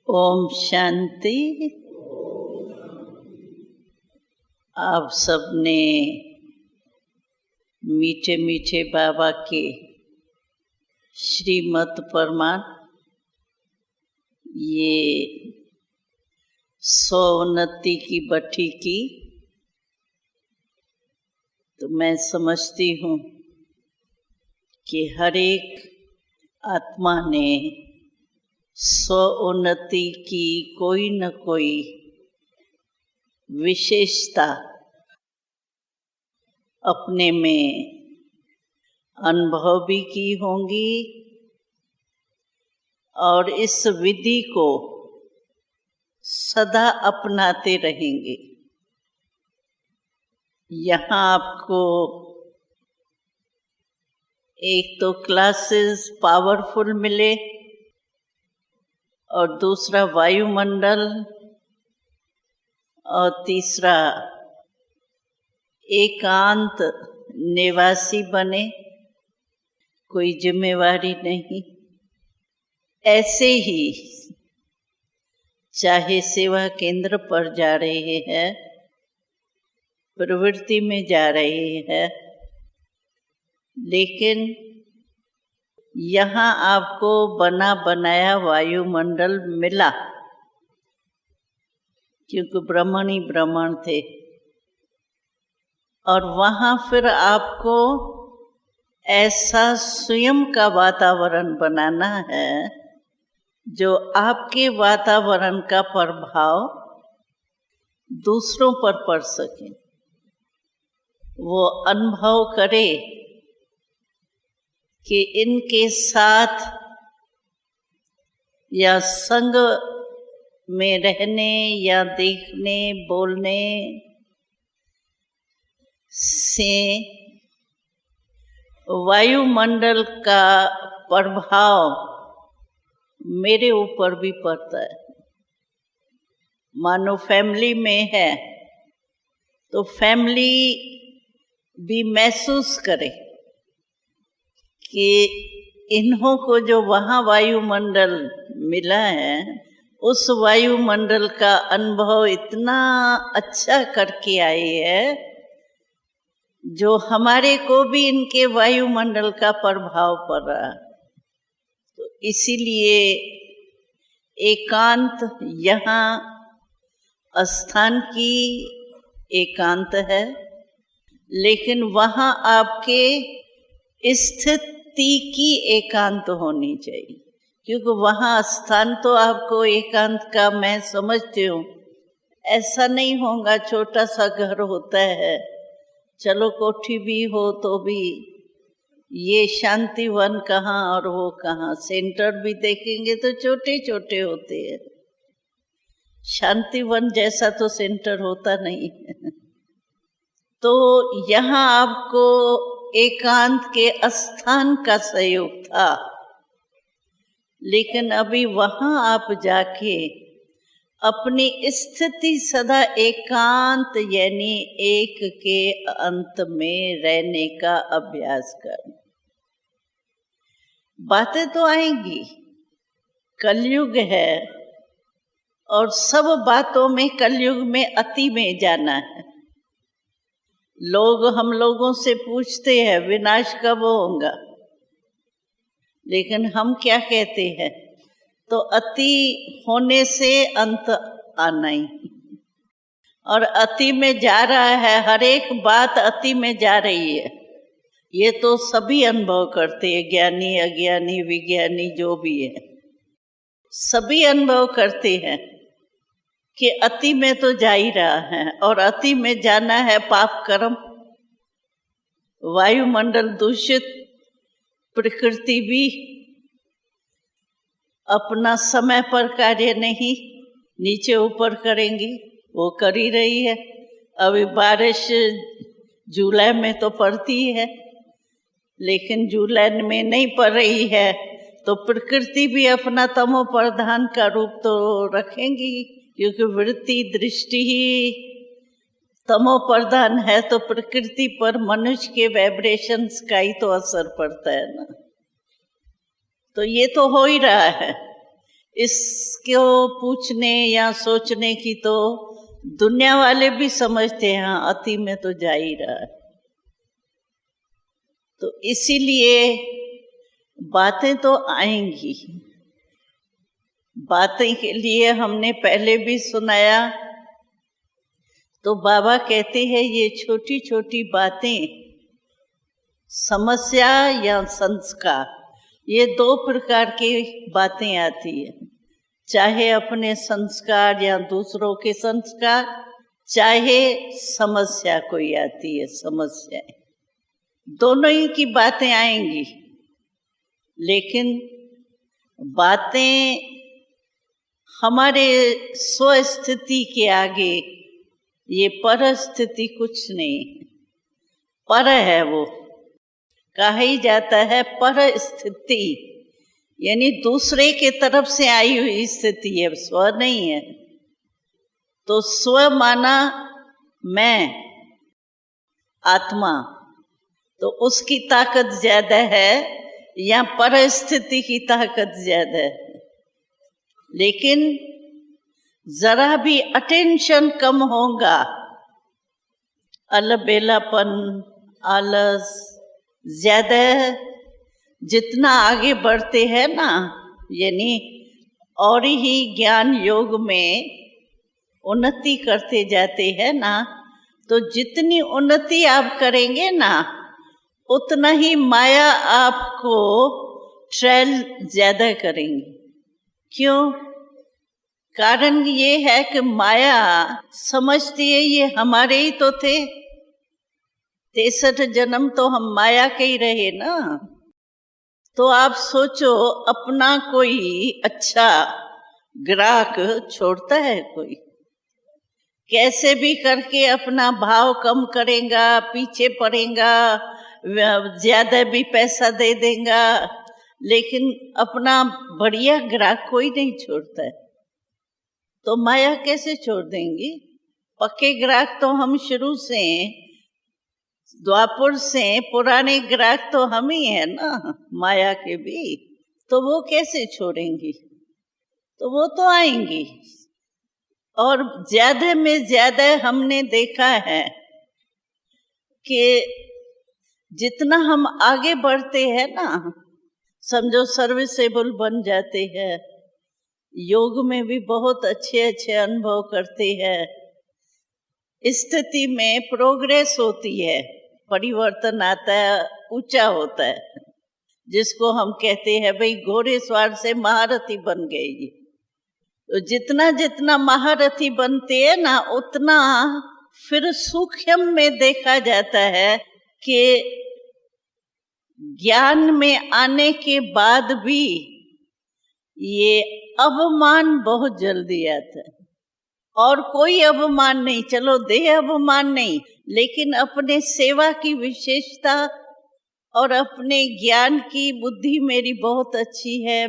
ओम शांति। आप सबने मीठे मीठे बाबा के श्रीमत प्रमाण ये सोवनति की बठी की, तो मैं समझती हूँ कि हर एक आत्मा ने स्वोन्नति की कोई न कोई विशेषता अपने में अनुभव भी की होंगी और इस विधि को सदा अपनाते रहेंगे। यहाँ आपको एक तो क्लासेस पावरफुल मिले और दूसरा वायुमंडल और तीसरा एकांत निवासी बने, कोई जिम्मेवारी नहीं। ऐसे ही चाहे सेवा केंद्र पर जा रहे हैं, प्रवृत्ति में जा रहे हैं, लेकिन यहाँ आपको बना बनाया वायुमंडल मिला, क्योंकि ब्राह्मण ही ब्राह्मण थे। और वहाँ फिर आपको ऐसा स्वयं का वातावरण बनाना है जो आपके वातावरण का प्रभाव दूसरों पर पड़ सके, वो अनुभव करे कि इनके साथ या संग में रहने या देखने बोलने से वायुमंडल का प्रभाव मेरे ऊपर भी पड़ता है। मानो फैमिली में है तो फैमिली भी महसूस करे कि इन्हों को जो वहाँ वायुमंडल मिला है, उस वायुमंडल का अनुभव इतना अच्छा करके आए है जो हमारे को भी इनके वायुमंडल का प्रभाव पड़ रहा। तो इसीलिए एकांत यहाँ स्थान की एकांत है, लेकिन वहाँ आपके स्थिति की एकांत होनी चाहिए, क्योंकि वहाँ स्थान तो आपको एकांत का मैं समझती हूँ ऐसा नहीं होगा। छोटा सा घर होता है, चलो कोठी भी हो तो भी ये शांतिवन कहाँ और वो कहाँ, सेंटर भी देखेंगे तो छोटे छोटे होते हैं। शांतिवन जैसा तो सेंटर होता नहीं है। तो यहाँ आपको एकांत के स्थान का सहयोग था, लेकिन अभी वहाँ आप जाके अपनी स्थिति सदा एकांत यानी एक के अंत में रहने का अभ्यास कर। बातें तो आएंगी, कलयुग है और सब बातों में कलयुग में अति में जाना है। लोग हम लोगों से पूछते हैं विनाश कब होगा, लेकिन हम क्या कहते हैं, तो अति होने से अंत आना ही। और अति में जा रहा है, हर एक बात अति में जा रही है। ये तो सभी अनुभव करते हैं, ज्ञानी अज्ञानी विज्ञानी जो भी है, सभी अनुभव करते हैं कि अति में तो जा ही रहा है। और अति में जाना है पाप कर्म, वायुमंडल दूषित, प्रकृति भी अपना समय पर कार्य नहीं नीचे ऊपर करेंगी, वो कर ही रही है। अभी बारिश जुलाई में तो पड़ती है, लेकिन जुलाई में नहीं पड़ रही है तो प्रकृति भी अपना तमो प्रधान का रूप तो रखेंगी, क्योंकि वृत्ति दृष्टि ही तमो प्रधान है। तो प्रकृति पर मनुष्य के वाइब्रेशंस का ही तो असर पड़ता है ना। तो ये तो हो ही रहा है इसको पूछने या सोचने की तो दुनिया वाले भी समझते हैं, हाँ अति में तो जा ही रहा है। तो इसीलिए बातें तो आएंगी। बातें के लिए हमने पहले भी सुनाया, तो बाबा कहते हैं ये छोटी छोटी बातें, समस्या या संस्कार, ये दो प्रकार की बातें आती है। चाहे अपने संस्कार या दूसरों के संस्कार, चाहे समस्या कोई आती है, समस्याएं, दोनों ही की बातें आएंगी। लेकिन बातें हमारे स्वस्थिति के आगे, ये परस्थिति कुछ नहीं, पर है वो, कहा ही जाता है परस्थिति, यानी दूसरे के तरफ से आई हुई स्थिति है, स्व नहीं है। तो स्व माना मैं, आत्मा, तो उसकी ताकत ज्यादा है या परिस्थिति की ताकत ज्यादा है। लेकिन जरा भी अटेंशन कम होगा, अलबेलापन, आलस ज्यादा है, जितना आगे बढ़ते हैं ना, यानी और ही ज्ञान योग में उन्नति करते जाते हैं ना, तो जितनी उन्नति आप करेंगे ना, उतना ही माया आपको ट्रेल ज्यादा करेंगी। क्यों? कारण ये है कि माया समझती है ये हमारे ही तो थे, 63 जन्म तो हम माया के ही रहे ना। तो आप सोचो, अपना कोई अच्छा ग्राहक छोड़ता है कोई? कैसे भी करके अपना भाव कम करेगा, पीछे पड़ेगा, ज्यादा भी पैसा दे देगा, लेकिन अपना बढ़िया ग्राहक कोई नहीं छोड़ता है। तो माया कैसे छोड़ देंगी? पक्के ग्राहक तो हम शुरू से, द्वापर से पुराने ग्राहक तो हम ही है ना, माया के भी। तो वो कैसे छोड़ेंगी? तो वो तो आएंगी। और ज्यादा में ज्यादा हमने देखा है कि जितना हम आगे बढ़ते हैं ना, समझो सर्विसेबल बन जाते हैं, योग में भी बहुत अच्छे अच्छे अनुभव करते हैं, स्थिति में प्रोग्रेस होती है, परिवर्तन आता है, ऊंचा होता है, जिसको हम कहते हैं भाई घोड़ेसवार से महारथी बन गए। तो जितना जितना महारथी बनते हैं ना, उतना फिर सूक्ष्म में देखा जाता है कि ज्ञान में आने के बाद भी ये अवमान बहुत जल्दी आता है। और कोई अवमान नहीं, चलो देह अवमान नहीं, लेकिन अपने सेवा की विशेषता और अपने ज्ञान की बुद्धि मेरी बहुत अच्छी है,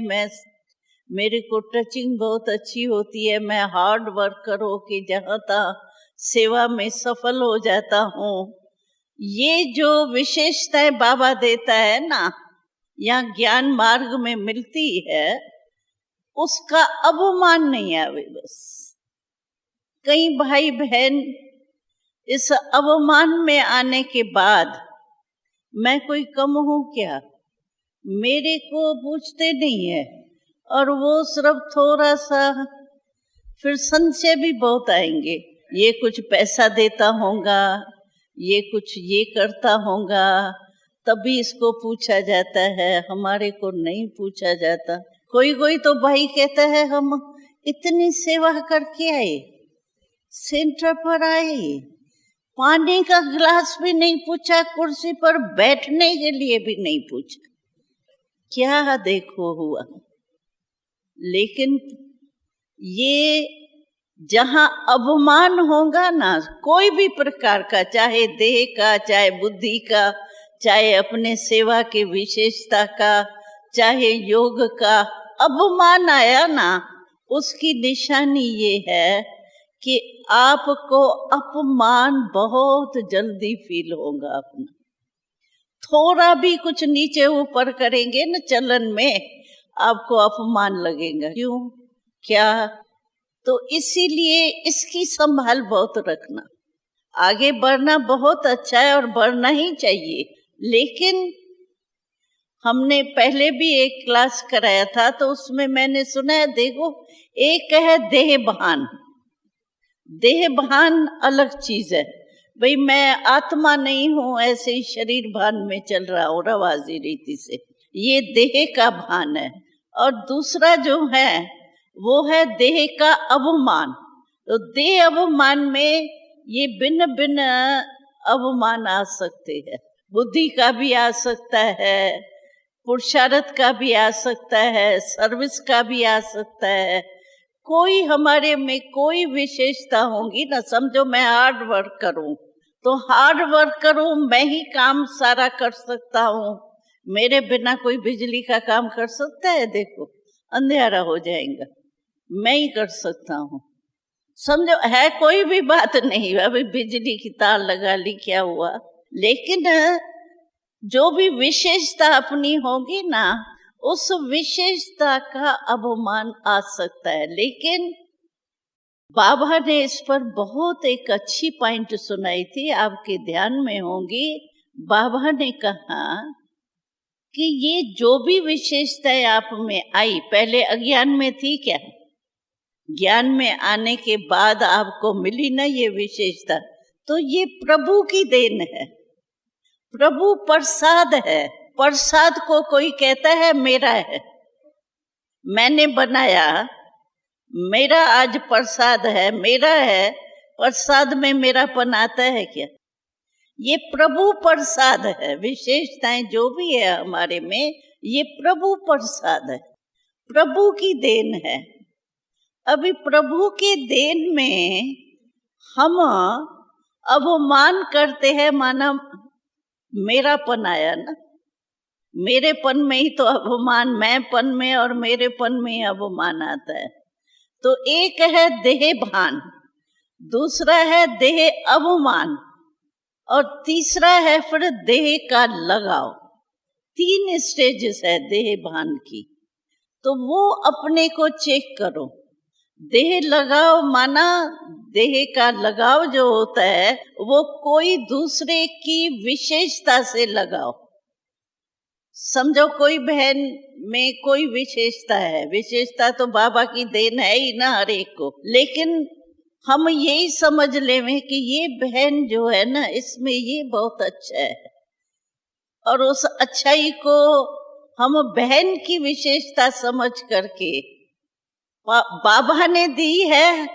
मेरे को टचिंग बहुत अच्छी होती है, मैं हार्ड वर्कर हो के जहाँ तहाँ सेवा में सफल हो जाता हूँ, ये जो विशेषताएं बाबा देता है ना, या ज्ञान मार्ग में मिलती है, उसका अवमान नहीं आवे। बस कई भाई बहन इस अवमान में आने के बाद, मैं कोई कम हूं क्या, मेरे को पूछते नहीं है, और वो सिर्फ थोड़ा सा, फिर संशय भी बहुत आएंगे, ये कुछ पैसा देता होगा, ये कुछ ये करता होगा, तभी इसको पूछा जाता है, हमारे को नहीं पूछा जाता। कोई कोई तो भाई कहता है हम इतनी सेवा करके आए, सेंटर पर आए, पानी का गिलास भी नहीं पूछा, कुर्सी पर बैठने के लिए भी नहीं पूछा, क्या देखो हुआ। लेकिन ये जहां अवमान होगा ना, कोई भी प्रकार का, चाहे देह का, चाहे बुद्धि का, चाहे अपने सेवा के विशेषता का, चाहे योग का, अवमान आया ना, उसकी निशानी ये है कि आपको अपमान बहुत जल्दी फील होगा। अपना थोड़ा भी कुछ नीचे ऊपर करेंगे ना चलन में, आपको अपमान लगेगा। क्यों? क्या? तो इसीलिए इसकी संभाल बहुत रखना। आगे बढ़ना बहुत अच्छा है और बढ़ना ही चाहिए, लेकिन हमने पहले भी एक क्लास कराया था तो उसमें मैंने सुना है, देखो, एक है देह भान। देह भान अलग चीज है, भाई मैं आत्मा नहीं हूं, ऐसे ही शरीर भान में चल रहा हूं रवाजी रीति से, ये देह का भान है। और दूसरा जो है वो है देह का अवमान। तो देह अवमान में ये भिन्न भिन्न अवमान आ सकते हैं। बुद्धि का भी आ सकता है, पुरुषार्थ का भी आ सकता है, सर्विस का भी आ सकता है। कोई हमारे में कोई विशेषता होगी ना, समझो मैं हार्ड वर्क करूं तो हार्ड वर्क करूं, मैं ही काम सारा कर सकता हूं, मेरे बिना कोई बिजली का काम कर सकता है? देखो अंधेरा हो जाएगा, मैं ही कर सकता हूं। समझो है कोई भी बात नहीं, अभी बिजली की तार लगा ली, क्या हुआ? लेकिन जो भी विशेषता अपनी होगी ना, उस विशेषता का अवमान आ सकता है। लेकिन बाबा ने इस पर बहुत एक अच्छी पॉइंट सुनाई थी, आपके ध्यान में होंगी। बाबा ने कहा कि ये जो भी विशेषताएं आप में आई, पहले अज्ञान में थी क्या? ज्ञान में आने के बाद आपको मिली ना ये विशेषता, तो ये प्रभु की देन है, प्रभु प्रसाद है। प्रसाद को कोई कहता है मेरा है, मैंने बनाया, मेरा आज प्रसाद है, मेरा है। प्रसाद में मेरापन आता है क्या? ये प्रभु प्रसाद है। विशेषताएं जो भी है हमारे में, ये प्रभु प्रसाद है, प्रभु की देन है। अभी प्रभु के देन में हम अवमान करते हैं, माना मेरापन आया ना, मेरेपन में ही तो अवमान, मैंपन में और मेरेपन में ही अवमान आता है। तो एक है देह भान, दूसरा है देह अवमान, और तीसरा है फिर देह का लगाव। 3 स्टेजेस है देह भान की। तो वो अपने को चेक करो। देह लगाव माना देह का लगाव जो होता है वो कोई दूसरे की विशेषता से लगाव। समझो कोई बहन में कोई विशेषता है, विशेषता तो बाबा की देन है ही ना हर एक को, लेकिन हम यही समझ लें कि ये बहन जो है ना, इसमें ये बहुत अच्छा है, और उस अच्छाई को हम बहन की विशेषता समझ करके बाबा ने दी है।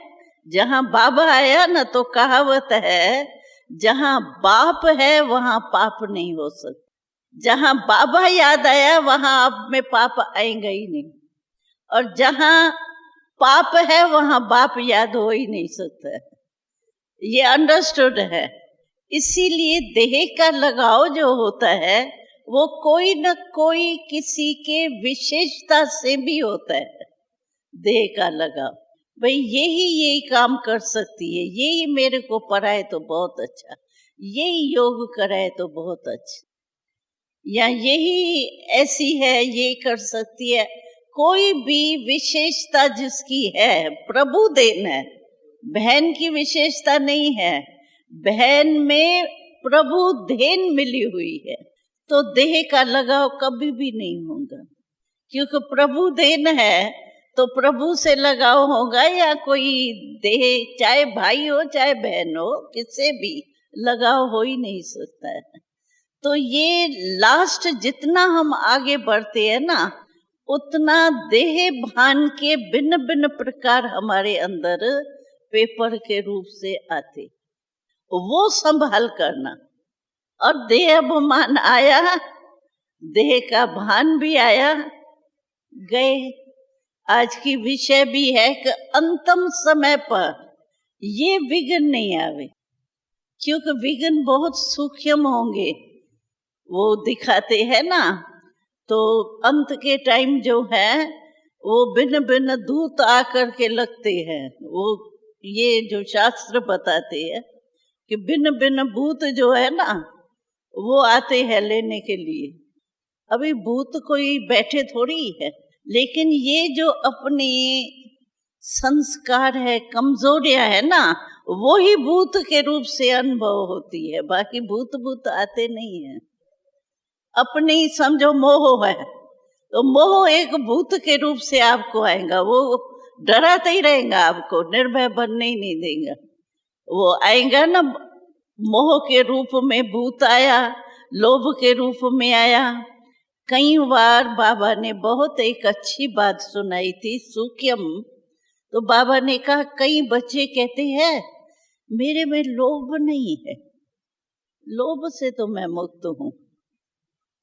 जहां बाबा आया ना, तो कहावत है, जहां बाप है वहां पाप नहीं हो सकता। जहां बाबा याद आया वहां आप में पाप आएंगे ही नहीं, और जहां पाप है वहां बाप याद हो ही नहीं सकता। ये अंडरस्टूड है। इसीलिए देह का लगाव जो होता है वो कोई न कोई किसी के विशेषता से भी होता है। देह का लगाव, भाई यही काम कर सकती है, यही मेरे को पढ़ाए तो बहुत अच्छा, यही योग कराए तो बहुत अच्छा, या यही ऐसी है, ये कर सकती है। कोई भी विशेषता जिसकी है, प्रभु देन है, बहन की विशेषता नहीं है। बहन में प्रभु देन मिली हुई है, तो देह का लगाव कभी भी नहीं होगा, क्योंकि प्रभु देन है तो प्रभु से लगाव होगा, या कोई देह, चाहे भाई हो चाहे बहन हो, किससे भी लगाव हो ही नहीं सकता है। तो ये लास्ट जितना हम आगे बढ़ते हैं ना, उतना देह भान के भिन्न भिन्न प्रकार हमारे अंदर पेपर के रूप से आते, वो संभाल करना। और देह अभिमान आया, देह का भान भी आया, गए। आज की विषय भी है कि अंतिम समय पर ये विघ्न नहीं आवे, क्योंकि विघ्न बहुत सूक्ष्म होंगे, वो दिखाते हैं ना। तो अंत के टाइम जो है वो भिन्न भिन्न दूत आकर के लगते हैं। वो ये जो शास्त्र बताते हैं कि भिन्न भिन्न भूत जो है ना, वो आते हैं लेने के लिए। अभी भूत कोई बैठे थोड़ी है, लेकिन ये जो अपनी संस्कार है, कमजोरियां है ना, वो ही भूत के रूप से अनुभव होती है, बाकी भूत आते नहीं है। अपने ही समझो मोह है, तो मोह एक भूत के रूप से आपको आएगा, वो डराता ही रहेगा आपको, निर्भय बनने ही नहीं देगा। वो आएगा ना, मोह के रूप में भूत आया, लोभ के रूप में आया। कई बार बाबा ने बहुत एक अच्छी बात सुनाई थी, सूक्ष्म। तो बाबा ने कहा, कई बच्चे कहते हैं मेरे में लोभ नहीं है, लोभ से तो मैं मुक्त हूं,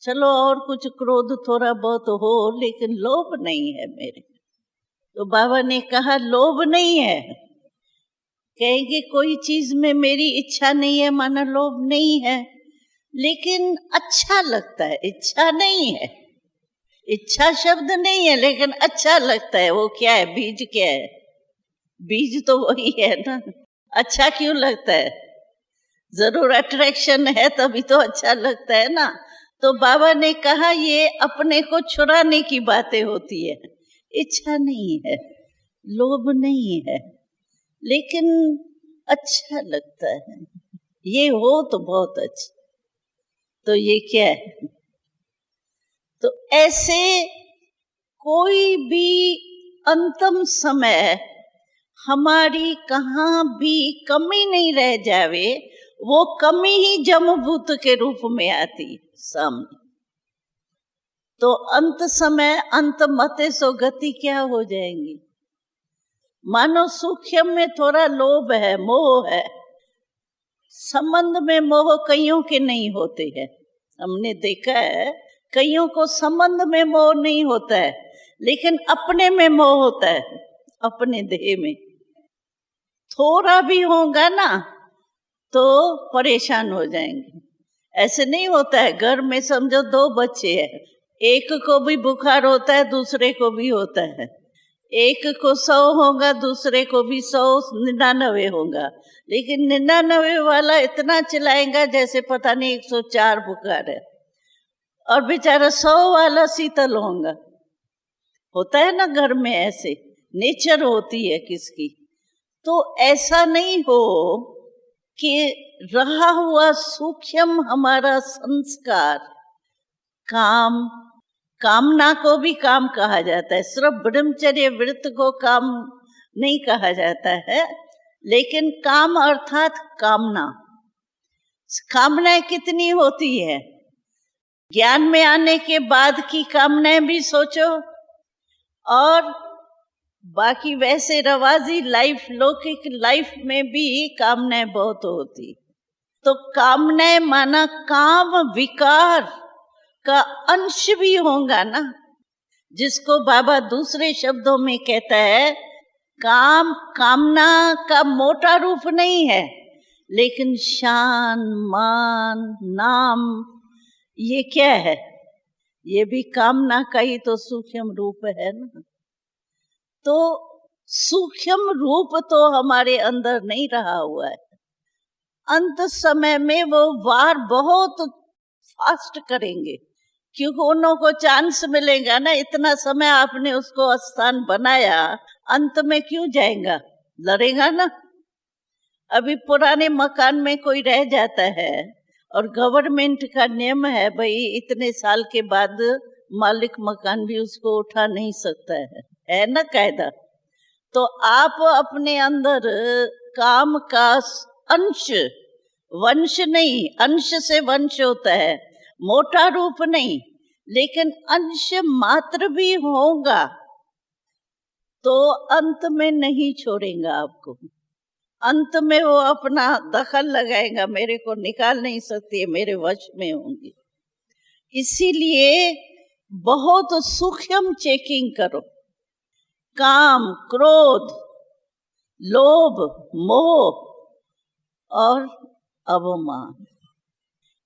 चलो और कुछ क्रोध थोड़ा बहुत हो, लेकिन लोभ नहीं है मेरे। तो बाबा ने कहा लोभ नहीं है, कहेंगे कोई चीज में मेरी इच्छा नहीं है, माना लोभ नहीं है, लेकिन अच्छा लगता है, इच्छा नहीं है, इच्छा शब्द नहीं है, लेकिन अच्छा लगता है। वो क्या है, बीज क्या है, बीज तो वही है ना। अच्छा क्यों लगता है, जरूर अट्रैक्शन है तभी तो अच्छा लगता है ना। तो बाबा ने कहा ये अपने को छुड़ाने की बातें होती है, इच्छा नहीं है, लोभ नहीं है, लेकिन अच्छा लगता है, ये हो तो बहुत अच्छा। तो ये क्या है, तो ऐसे कोई भी अंतिम समय हमारी कहाँ भी कमी नहीं रह जावे, वो कमी ही जमभूत के रूप में आती सामने। तो अंत समय अंत मते सो गति क्या हो जाएंगी। मानो सूक्ष्म में थोड़ा लोभ है, मोह है, संबंध में मोह कईयों के नहीं होते हैं। हमने देखा है कईयों को संबंध में मोह नहीं होता है, लेकिन अपने में मोह होता है, अपने देह में। थोड़ा भी होगा ना तो परेशान हो जाएंगे। ऐसे नहीं होता है, घर में समझो 2 बच्चे हैं, एक को भी बुखार होता है, दूसरे को भी होता है। एक को 100 होगा, दूसरे को भी 100 99 होगा, लेकिन 99 वाला इतना चिल्लाएगा जैसे पता नहीं 104 बुखार है, और बेचारा 100 वाला शीतल होगा। होता है ना घर में, ऐसे नेचर होती है किसकी। तो ऐसा नहीं हो कि रहा हुआ सूक्ष्म हमारा संस्कार, काम, कामना को भी काम कहा जाता है, सिर्फ ब्रह्मचर्य व्रत को काम नहीं कहा जाता है, लेकिन काम अर्थात कामना। कामनाएं कितनी होती है, ज्ञान में आने के बाद की कामनाएं भी सोचो, और बाकी वैसे रवाजी लाइफ, लौकिक लाइफ में भी कामनाएं बहुत होती। तो कामनाएं माना काम विकार का अंश भी होगा ना, जिसको बाबा दूसरे शब्दों में कहता है काम कामना का मोटा रूप नहीं है, लेकिन शान, मान, नाम, ये क्या है, ये भी कामना का ही तो सूक्ष्म रूप है ना। तो सूक्ष्म रूप तो हमारे अंदर नहीं रहा हुआ है। अंत समय में वो वार बहुत फास्ट करेंगे, क्योंकि उन्हों को चांस मिलेगा ना। इतना समय आपने उसको स्थान बनाया, अंत में क्यों जाएगा, लड़ेगा ना। अभी पुराने मकान में कोई रह जाता है और गवर्नमेंट का नियम है भाई इतने साल के बाद मालिक मकान भी उसको उठा नहीं सकता है ना कायदा। तो आप अपने अंदर काम का अंश, वंश नहीं, अंश से वंश होता है, मोटा रूप नहीं, लेकिन अंश मात्र भी होगा तो अंत में नहीं छोड़ेगा आपको। अंत में वो अपना दखल लगाएगा, मेरे को निकाल नहीं सकती है, मेरे वश में होंगी। इसीलिए बहुत सूक्ष्म चेकिंग करो। काम, क्रोध, लोभ, मोह और अवमान,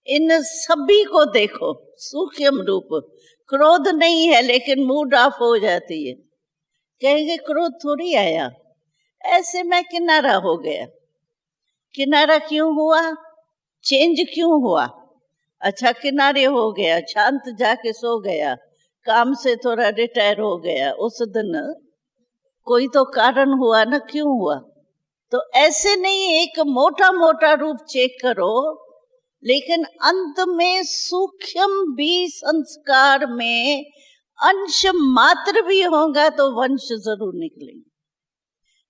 इन सभी को देखो सूक्ष्म रूप। क्रोध नहीं है लेकिन मूड ऑफ हो जाती है, कहेंगे क्रोध थोड़ी आया, ऐसे मैं किनारा हो गया। किनारा क्यों हुआ, चेंज क्यों हुआ, अच्छा किनारे हो गया, शांत जाके सो गया, काम से थोड़ा रिटायर हो गया, उस दिन कोई तो कारण हुआ ना, क्यों हुआ? तो ऐसे नहीं एक मोटा मोटा रूप चेक करो, लेकिन अंत में सूक्ष्म भी संस्कार में अंश मात्र भी होगा तो वंश जरूर निकलेंगे।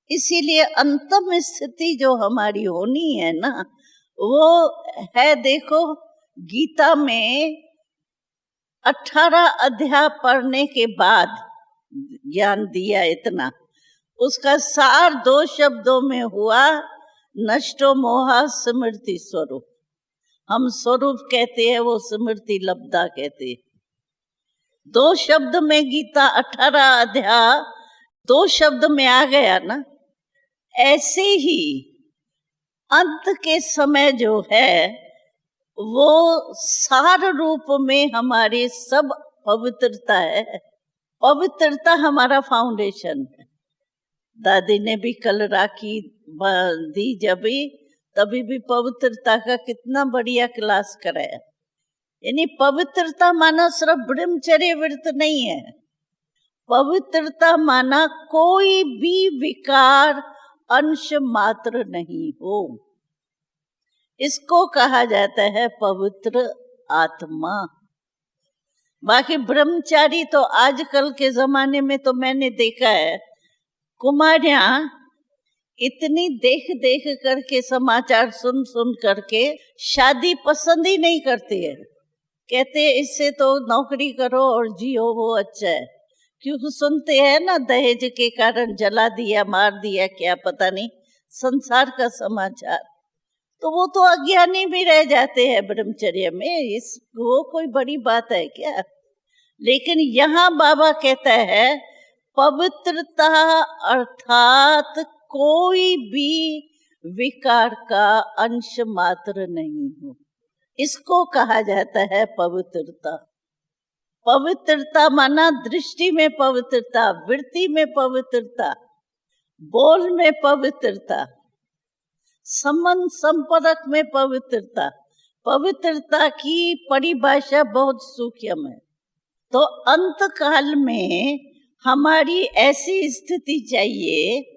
इसीलिए अंतम स्थिति जो हमारी होनी है ना, वो है, देखो गीता में 18 अध्याय पढ़ने के बाद ज्ञान दिया इतना, उसका सार 2 शब्दों में हुआ, नष्टो मोहा स्मृति स्वरूप। हम स्वरूप कहते हैं, वो स्मृति लब्धा कहते हैं। 2 शब्द में गीता 18 अध्याय 2 शब्द में आ गया ना। ऐसे ही अंत के समय जो है वो सार रूप में हमारे सब पवित्रता है। पवित्रता हमारा फाउंडेशन है। दादी ने भी कल राखी दी जब भी, तभी भी पवित्रता का कितना बढ़िया क्लास कराया। यानी पवित्रता माना सिर्फ ब्रह्मचर्य व्रत नहीं है। पवित्रता माना कोई भी विकार अंश मात्र नहीं हो, इसको कहा जाता है पवित्र आत्मा। बाकी ब्रह्मचारी तो आजकल के जमाने में तो मैंने देखा है, कुमारियां इतनी देख देख करके, समाचार सुन सुन करके शादी पसंद ही नहीं करती है। कहते हैं इससे तो नौकरी करो और जियो, वो अच्छा है। क्योंकि सुनते हैं ना, दहेज के कारण जला दिया, मार दिया, क्या पता नहीं संसार का समाचार, तो वो तो अज्ञानी भी रह जाते हैं ब्रह्मचर्य में। वो कोई बड़ी बात है क्या? लेकिन यहाँ बाबा कहता है पवित्रता अर्थात कोई भी विकार का अंश मात्र नहीं हो, इसको कहा जाता है पवित्रता। पवित्रता माना दृष्टि में पवित्रता, वृत्ति में पवित्रता, बोल में पवित्रता, संबंध संपर्क में पवित्रता। पवित्रता की परिभाषा बहुत सूक्ष्म है। तो अंत काल में हमारी ऐसी स्थिति चाहिए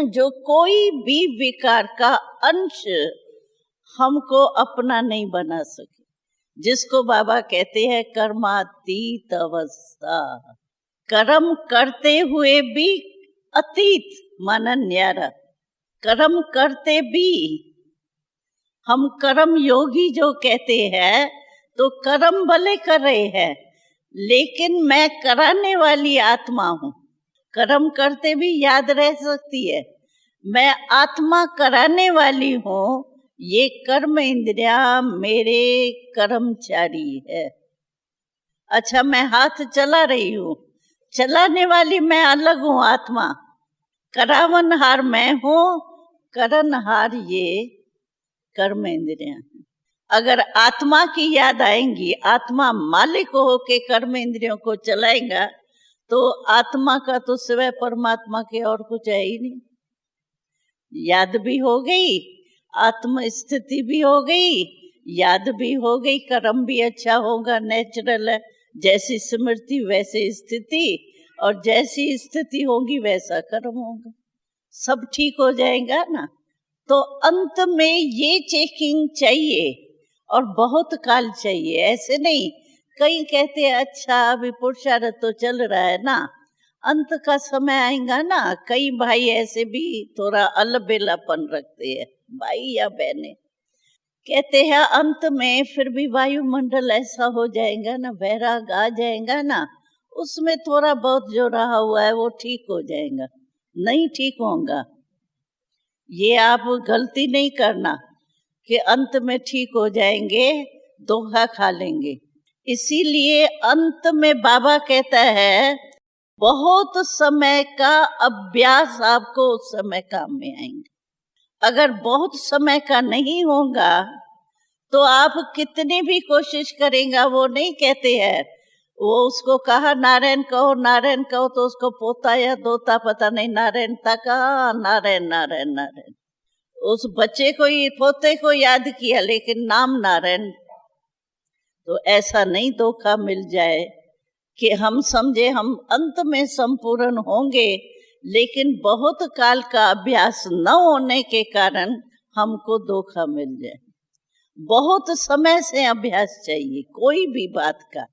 जो कोई भी विकार का अंश हमको अपना नहीं बना सके, जिसको बाबा कहते हैं कर्मातीत अवस्था। कर्म करते हुए भी अतीत माना न्यारा, कर्म करते भी हम कर्म योगी जो कहते हैं, तो कर्म भले कर रहे हैं, लेकिन मैं कराने वाली आत्मा हूँ। कर्म करते भी याद रह सकती है, मैं आत्मा कराने वाली हूँ। ये कर्म इंद्रिया मेरे कर्मचारी है। अच्छा, मैं हाथ चला रही हूँ, चलाने वाली मैं अलग हूँ आत्मा, करावनहार मैं हूँ, करनहार ये कर्म इंद्रियां हैं। अगर आत्मा की याद आएंगी, आत्मा मालिक होके कर्म इंद्रियों को चलाएगा, तो आत्मा का तो सिवाय परमात्मा के और कुछ है ही नहीं। याद भी हो गई, आत्म स्थिति भी हो गई, याद भी हो गई, कर्म भी अच्छा होगा, नेचुरल है। जैसी स्मृति वैसे स्थिति, और जैसी स्थिति होगी वैसा कर्म होगा, सब ठीक हो जाएगा ना। तो अंत में ये चेकिंग चाहिए और बहुत काल चाहिए। ऐसे नहीं, कई कहते हैं अच्छा अभी पुरुषार्थ तो चल रहा है ना, अंत का समय आएगा ना। कई भाई ऐसे भी थोड़ा अलबेलापन रखते हैं, भाई या बहने कहते हैं अंत में फिर भी वायुमंडल ऐसा हो जाएगा ना, वैराग आ जाएगा ना, उसमें थोड़ा बहुत जो रहा हुआ है वो ठीक हो जाएगा। नहीं ठीक होगा, ये आप गलती नहीं करना कि अंत में ठीक हो जाएंगे, धोखा खा लेंगे। इसीलिए अंत में बाबा कहता है बहुत समय का अभ्यास आपको उस समय काम में आएंगे। अगर बहुत समय का नहीं होगा तो आप कितनी भी कोशिश करेंगे, वो नहीं कहते हैं, वो उसको कहा नारायण कहो, नारायण कहो, तो उसको पोता या दोता पता नहीं नारायण था कहा, नारायण नारायण नारायण। उस बच्चे को ही, पोते को याद किया, लेकिन नाम नारायण। तो ऐसा नहीं धोखा मिल जाए कि हम समझे हम अंत में संपूर्ण होंगे, लेकिन बहुत काल का अभ्यास न होने के कारण हमको धोखा मिल जाए। बहुत समय से अभ्यास चाहिए कोई भी बात का।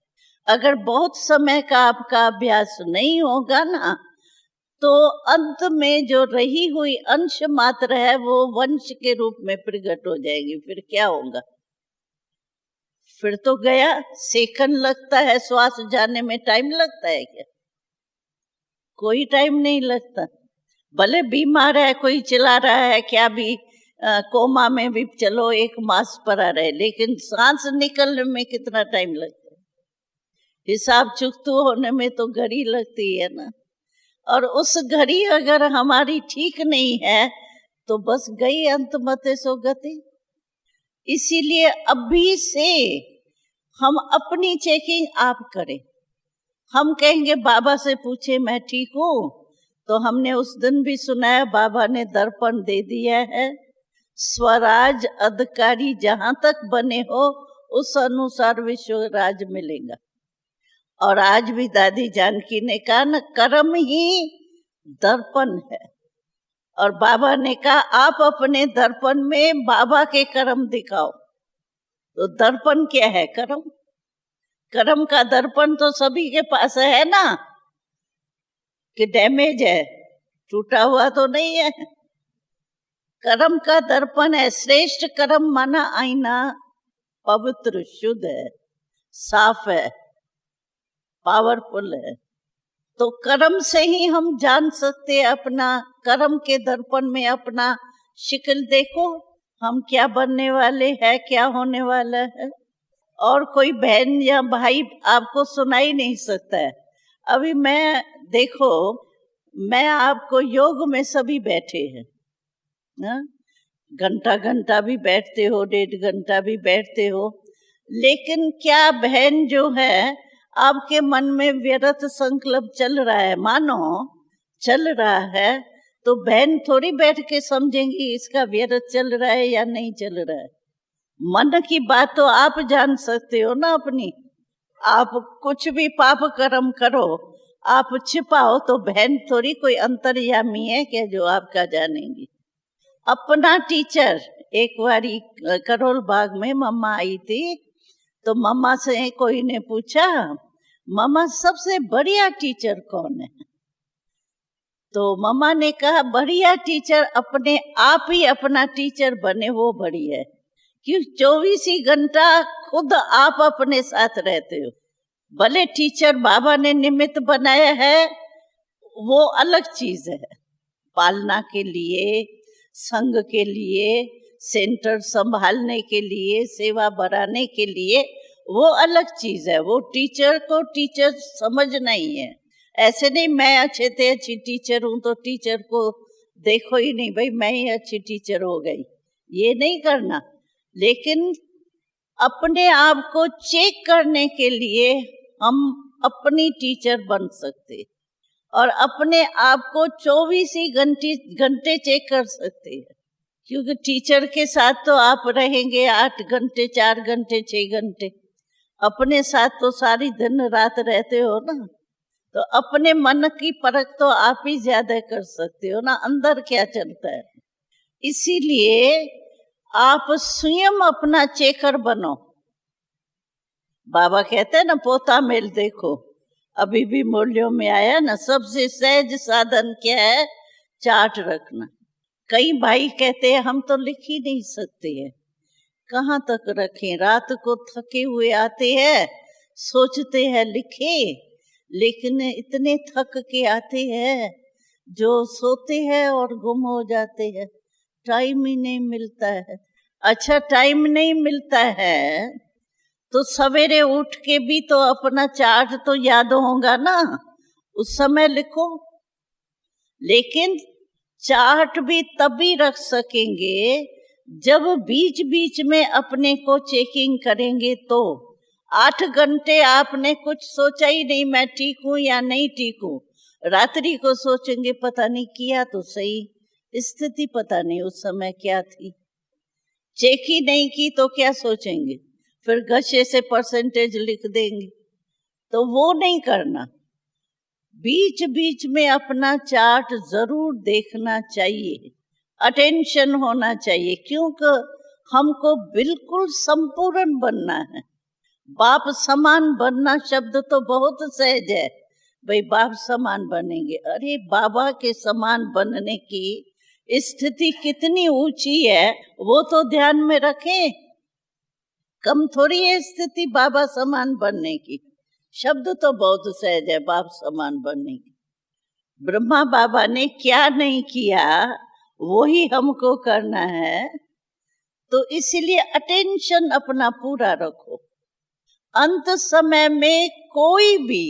अगर बहुत समय का आपका अभ्यास नहीं होगा ना, तो अंत में जो रही हुई अंश मात्र है वो वंश के रूप में प्रकट हो जाएगी। फिर क्या होगा? फिर तो गया। सेकंड लगता है, श्वास जाने में टाइम लगता है क्या? कोई टाइम नहीं लगता। भले बीमार है, कोई चला रहा है, क्या भी कोमा में भी चलो 1 मास पड़ा रहे, लेकिन सांस निकलने में कितना टाइम लगता है? हिसाब चुकतू होने में तो घड़ी लगती है ना। और उस घड़ी अगर हमारी ठीक नहीं है तो बस गई अंत मते सो गति। इसीलिए अभी से हम अपनी चेकिंग आप करें। हम कहेंगे बाबा से पूछे मैं ठीक हूं, तो हमने उस दिन भी सुनाया बाबा ने दर्पण दे दिया है। स्वराज अधिकारी जहां तक बने हो उस अनुसार विश्व राज मिलेगा। और आज भी दादी जानकी ने कहा न, कर्म ही दर्पण है। और बाबा ने कहा आप अपने दर्पण में बाबा के कर्म दिखाओ। तो दर्पण क्या है? कर्म। कर्म का दर्पण तो सभी के पास है ना, कि डैमेज है, टूटा हुआ तो नहीं है। कर्म का दर्पण है। श्रेष्ठ कर्म माना आईना पवित्र, शुद्ध है, साफ है, पावरफुल है। तो कर्म से ही हम जान सकते हैं अपना। कर्म के दर्पण में अपना शिकल देखो, हम क्या बनने वाले हैं, क्या होने वाला है। और कोई बहन या भाई आपको सुना ही नहीं सकता है। अभी मैं देखो, मैं आपको योग में सभी बैठे हैं ना, घंटा घंटा भी बैठते हो, 1.5 घंटा भी बैठते हो, लेकिन क्या बहन जो है आपके मन में व्यर्थ संकल्प चल रहा है, मानो चल रहा है, तो बहन थोड़ी बैठ के समझेंगी इसका व्यर्थ चल रहा है या नहीं चल रहा है। मन की बात तो आप जान सकते हो ना अपनी। आप कुछ भी पाप कर्म करो, आप छिपाओ, तो बहन थोड़ी कोई अंतर्यामी है क्या जो आपका जानेंगी। अपना टीचर, एक बारी करोल बाग में मम्मा आई थी, तो मम्मा से कोई ने पूछा मम्मा सबसे बढ़िया टीचर कौन है? तो मम्मा ने कहा बढ़िया टीचर अपने आप ही अपना टीचर बने वो बढ़िया है। क्यों? 24 ही घंटा खुद आप अपने साथ रहते हो। भले टीचर बाबा ने निमित्त बनाया है, वो अलग चीज है, पालना के लिए, संघ के लिए, सेंटर संभालने के लिए, सेवा बढ़ाने के लिए, वो अलग चीज है। वो टीचर को टीचर समझना ही है। ऐसे नहीं मैं अच्छे थे अच्छी टीचर हूं तो टीचर को देखो ही नहीं, भाई मैं ही अच्छी टीचर हो गई, ये नहीं करना। लेकिन अपने आप को चेक करने के लिए हम अपनी टीचर बन सकते और अपने आप को 24 ही घंटे चेक कर सकते हैं। क्योंकि टीचर के साथ तो आप रहेंगे 8 घंटे, 4 घंटे, 6 घंटे, अपने साथ तो सारी दिन रात रहते हो ना। तो अपने मन की परख तो आप ही ज्यादा कर सकते हो ना, अंदर क्या चलता है। इसीलिए आप स्वयं अपना चेकर बनो। बाबा कहते हैं ना पोता मेल देखो, अभी भी मूल्यों में आया ना, सबसे सहज साधन क्या है? चार्ट रखना। कई भाई कहते हैं हम तो लिख ही नहीं सकते हैं, कहाँ तक रखें, रात को थके हुए आते हैं, सोचते हैं लिखे, लेकिन इतने थक के आते हैं जो सोते हैं और गुम हो जाते हैं, टाइम ही नहीं मिलता है। अच्छा टाइम नहीं मिलता है तो सवेरे उठ के भी तो अपना चार्ट तो याद होगा ना, उस समय लिखो। लेकिन चार्ट भी तभी रख सकेंगे जब बीच बीच में अपने को चेकिंग करेंगे। तो 8 घंटे आपने कुछ सोचा ही नहीं मैं ठीक हूं या नहीं ठीक हूं, रात्रि को सोचेंगे पता नहीं किया तो सही, स्थिति पता नहीं उस समय क्या थी, चेक ही नहीं की तो क्या सोचेंगे, फिर गशे से परसेंटेज लिख देंगे। तो वो नहीं करना। बीच बीच में अपना चार्ट जरूर देखना चाहिए, अटेंशन होना चाहिए, क्योंकि हमको बिल्कुल संपूर्ण बनना है। बाप समान बनना शब्द तो बहुत सहज है, भाई बाप समान बनेंगे। अरे बाबा के समान बनने की स्थिति कितनी ऊंची है वो तो ध्यान में रखें। कम थोड़ी है स्थिति बाबा समान बनने की। शब्द तो बहुत सहज है बाप समान बनने की। ब्रह्मा बाबा ने क्या नहीं किया वो ही हमको करना है, तो इसीलिए अटेंशन अपना पूरा रखो। अंत समय में कोई भी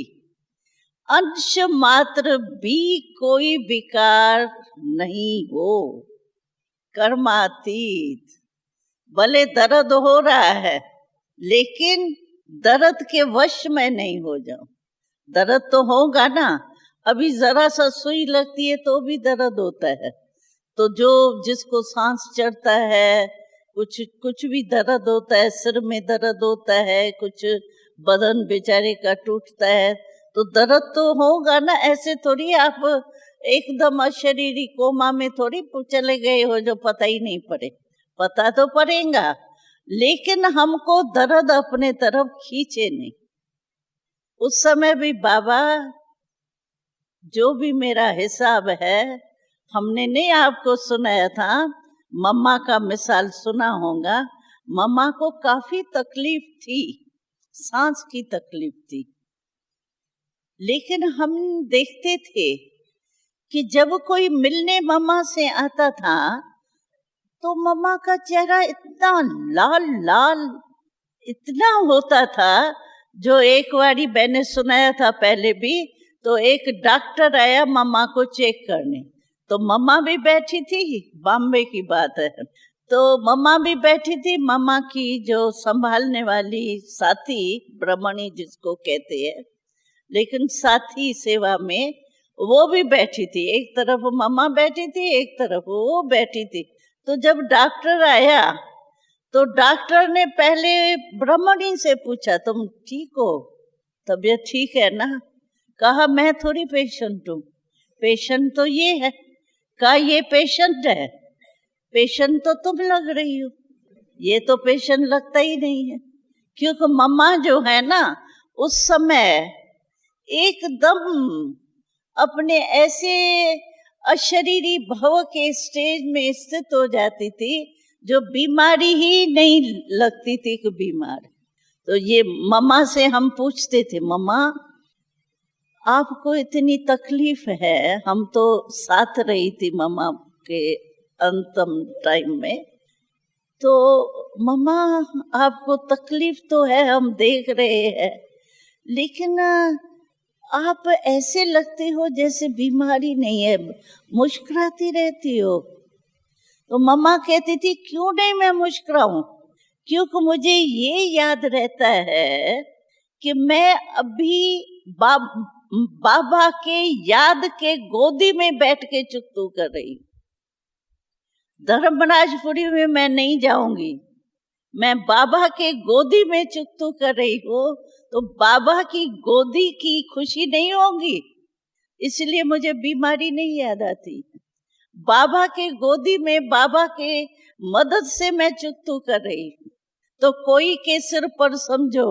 अंश मात्र भी कोई विकार नहीं हो, कर्मातीत। भले दर्द हो रहा है लेकिन दर्द के वश में नहीं हो जाओ। दर्द तो होगा ना, अभी जरा सा सुई लगती है तो भी दर्द होता है। तो जो जिसको सांस चढ़ता है, कुछ भी दर्द होता है, सिर में दर्द होता है, कुछ बदन बेचारे का टूटता है, तो दर्द तो होगा ना। ऐसे थोड़ी आप एकदम अशरीरी कोमा में थोड़ी चले गए हो जो पता ही नहीं पड़े, पता तो पड़ेगा, लेकिन हमको दर्द अपने तरफ खींचे नहीं। उस समय भी बाबा जो भी मेरा हिसाब है, हमने नहीं आपको सुनाया था, मम्मा का मिसाल सुना होगा। मम्मा को काफी तकलीफ थी, सांस की तकलीफ थी, लेकिन हम देखते थे कि जब कोई मिलने मम्मा से आता था तो मम्मा का चेहरा इतना लाल लाल इतना होता था। जो एक बारी मैंने सुनाया था पहले भी, तो एक डॉक्टर आया मम्मा को चेक करने, तो मम्मा भी बैठी थी, बॉम्बे की बात है, तो मम्मा भी बैठी थी। मम्मा की जो संभालने वाली साथी, ब्रह्मणी जिसको कहते हैं, लेकिन साथी सेवा में वो भी बैठी थी। एक तरफ मम्मा बैठी थी, एक तरफ वो बैठी थी। तो जब डॉक्टर आया तो डॉक्टर ने पहले ब्रह्मणी से पूछा, तुम ठीक हो, तबीयत ठीक है ना? कहा मैं थोड़ी पेशेंट हूँ, पेशेंट तो ये है। कहा ये पेशेंट है, पेशेंट तो तुम लग रही हो, ये तो पेशेंट लगता ही नहीं है। क्योंकि मम्मा जो है ना उस समय एकदम अपने ऐसे अशरीरी भव के स्टेज में स्थित हो जाती थी जो बीमारी ही नहीं लगती थी कि बीमार। तो ये मम्मा से हम पूछते थे, मम्मा आपको इतनी तकलीफ है? हम तो साथ रही थी मम्मा के अंतिम टाइम में, तो मम्मा आपको तकलीफ तो है, हम देख रहे हैं, लेकिन आप ऐसे लगते हो जैसे बीमारी नहीं है, मुस्कुराती रहती हो। तो मम्मा कहती थी क्यों नहीं मैं मुस्कुराऊं, क्योंकि मुझे ये याद रहता है कि मैं अभी बाबा के याद के गोदी में बैठ के चुकतू कर रही हूँ। धर्मराजपुरी में मैं नहीं जाऊंगी, मैं बाबा के गोदी में चुकतू कर रही हूँ, तो बाबा की गोदी की खुशी नहीं होगी, इसलिए मुझे बीमारी नहीं याद आती। बाबा के गोदी में बाबा के मदद से मैं चुकतू कर रही हूँ। तो कोई के सिर पर समझो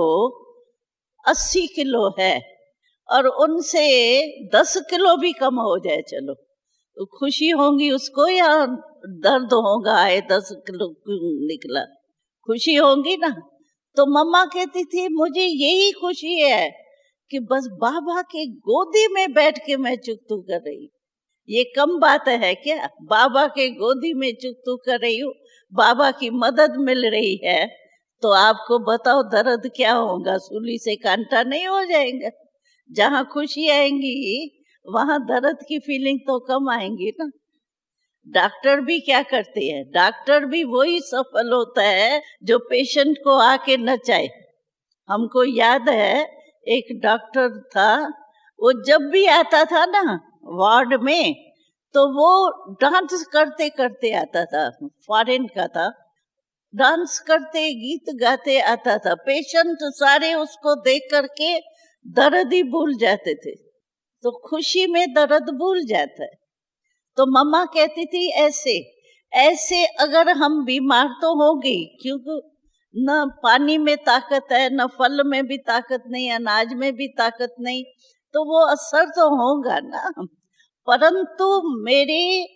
80 किलो है और उनसे 10 किलो भी कम हो जाए, चलो तो खुशी होगी उसको या दर्द होगा, आए 10 किलो निकला, खुशी होगी ना। तो मम्मा कहती थी मुझे यही खुशी है कि बस बाबा के गोदी में बैठ के मैं चुकतू कर रही हूँ। ये कम बात है क्या? बाबा के गोदी में चुकतू कर रही हूँ, बाबा की मदद मिल रही है, तो आपको बताओ दर्द क्या होगा? सूली से कांटा नहीं हो जाएगा। जहाँ खुशी आएंगी वहां दर्द की फीलिंग तो कम आएंगी ना। डॉक्टर भी क्या करते हैं, डॉक्टर भी वही सफल होता है जो पेशेंट को आके नचाए। हमको याद है एक डॉक्टर था, वो जब भी आता था ना वार्ड में, तो वो डांस करते करते आता था, फॉरेन का था, डांस करते गीत गाते आता था। पेशेंट सारे उसको देख करके दर्द ही भूल जाते थे। तो खुशी में दर्द भूल जाता है। तो मम्मा कहती थी ऐसे ऐसे अगर हम बीमार तो होंगे, क्योंकि न पानी में ताकत है, न फल में भी ताकत नहीं, अनाज में भी ताकत नहीं, तो वो असर तो होगा ना। परंतु मेरी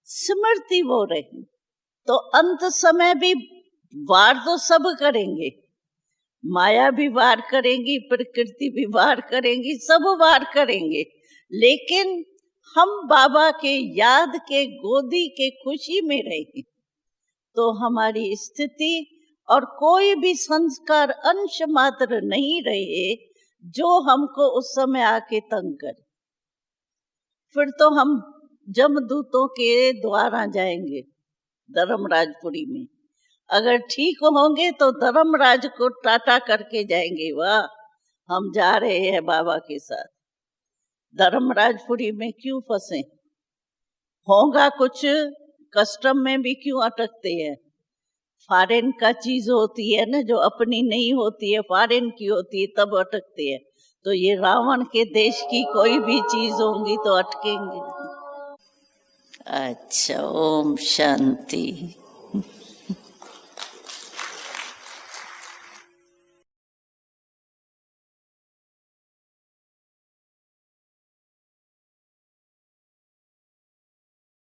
स्मृति वो रही, तो अंत समय भी वार तो सब करेंगे, माया भी वार करेंगी, प्रकृति भी वार करेंगी, सब वार करेंगे, लेकिन हम बाबा के याद के गोदी के खुशी में रहेंगे। तो हमारी स्थिति और कोई भी संस्कार अंश मात्र नहीं रहे जो हमको उस समय आके तंग करे। फिर तो हम जमदूतों के द्वारा जाएंगे धर्मराजपुरी में। अगर ठीक होंगे तो धर्मराज को टाटा करके जाएंगे, वाह हम जा रहे हैं बाबा के साथ। धर्मराजपुरी में क्यों फंसे? होगा कुछ, कस्टम में भी क्यों अटकते हैं? फॉरेन का चीज होती है ना, जो अपनी नहीं होती है, फॉरेन की होती है, तब अटकते हैं। तो ये रावण के देश की कोई भी चीज होंगी तो अटकेंगे। अच्छा, ओम शांति।